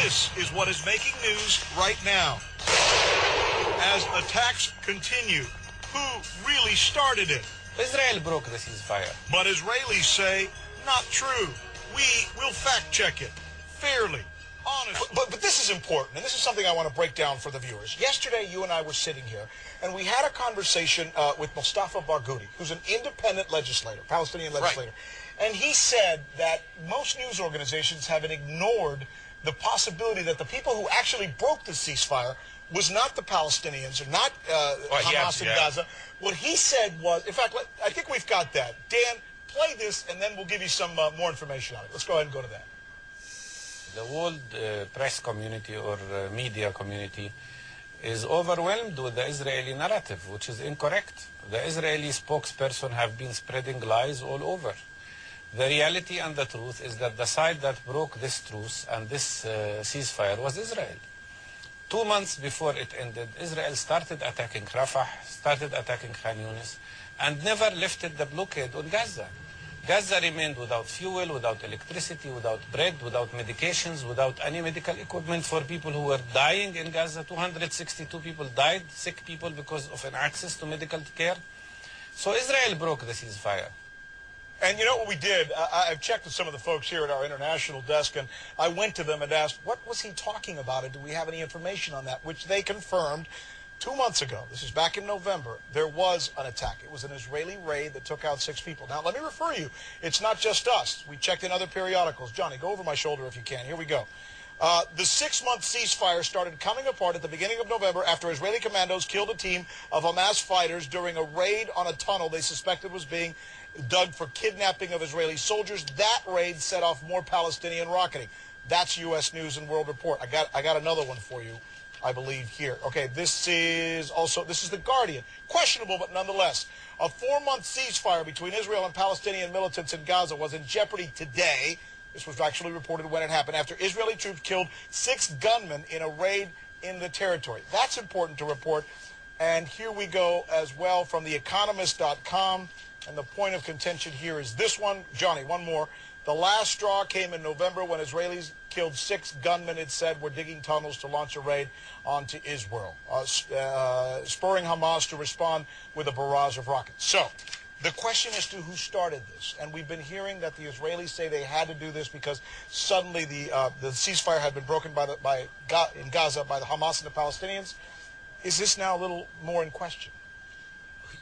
This is what is making news right now. As attacks continue, who really started it? Israel broke the ceasefire. But Israelis say, not true. We will fact check it fairly, honestly. But this is important, and this is something I want to break down for the viewers. Yesterday, you and I were sitting here, and we had a conversation with Mustafa Barghouti, who's an independent legislator, Palestinian legislator. Right. And he said that most news organizations have ignored the possibility that the people who actually broke the ceasefire was not the Palestinians or not Hamas in Gaza. What he said was, in fact, I think we've got that. Dan, play this, and then we'll give you some more information on it. Let's go ahead and go to that. The world press community or media community is overwhelmed with the Israeli narrative, which is incorrect. The Israeli spokesperson have been spreading lies all over. The reality and the truth is that the side that broke this truce and this ceasefire was Israel. 2 months before it ended, Israel started attacking Rafah, started attacking Khan Yunis, and never lifted the blockade on Gaza. Gaza remained without fuel, without electricity, without bread, without medications, without any medical equipment for people who were dying in Gaza. 262 people died, sick people, because of an access to medical care. So Israel broke the ceasefire. And you know what we did? I've checked with some of the folks here at our international desk, and I went to them and asked, what was he talking about, and do we have any information on that? Which they confirmed 2 months ago. This is back in November. There was an attack. It was an Israeli raid that took out 6 people. Now, let me refer you. It's not just us. We checked in other periodicals. Johnny, go over my shoulder if you can. Here we go. The 6-month ceasefire started coming apart at the beginning of November after Israeli commandos killed a team of Hamas fighters during a raid on a tunnel they suspected was being dug for kidnapping of Israeli soldiers. That raid set off more Palestinian rocketing. That's U.S. News and World Report. I got another one for you, I believe, here. Okay, this is The Guardian. Questionable, but nonetheless. A 4-month ceasefire between Israel and Palestinian militants in Gaza was in jeopardy today. This was actually reported when it happened, after Israeli troops killed 6 gunmen in a raid in the territory. That's important to report. And here we go as well from theeconomist.com. And the point of contention here is this one. Johnny, one more. The last straw came in November when Israelis killed 6 gunmen, it said, were digging tunnels to launch a raid onto Israel, spurring Hamas to respond with a barrage of rockets. So the question is to who started this. And we've been hearing that the Israelis say they had to do this because suddenly the ceasefire had been broken in Gaza by the Hamas and the Palestinians. Is this now a little more in question?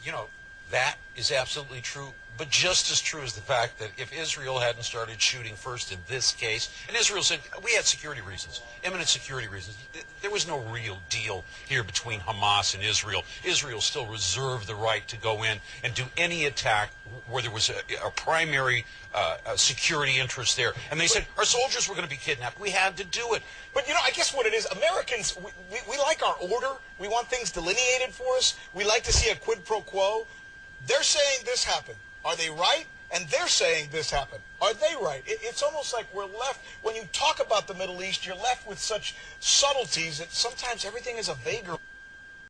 You know, that is absolutely true, but just as true is the fact that if Israel hadn't started shooting first in this case, and Israel said, we had security reasons, imminent security reasons, there was no real deal here between Hamas and Israel. Israel still reserved the right to go in and do any attack where there was a primary security interest there. And they said, our soldiers were going to be kidnapped. We had to do it. But, you know, I guess what it is, Americans, we like our order. We want things delineated for us. We like to see a quid pro quo. They're saying this happened. Are they right? And they're saying this happened. Are they right? It's almost like we're left, when you talk about the Middle East, you're left with such subtleties that sometimes everything is a vague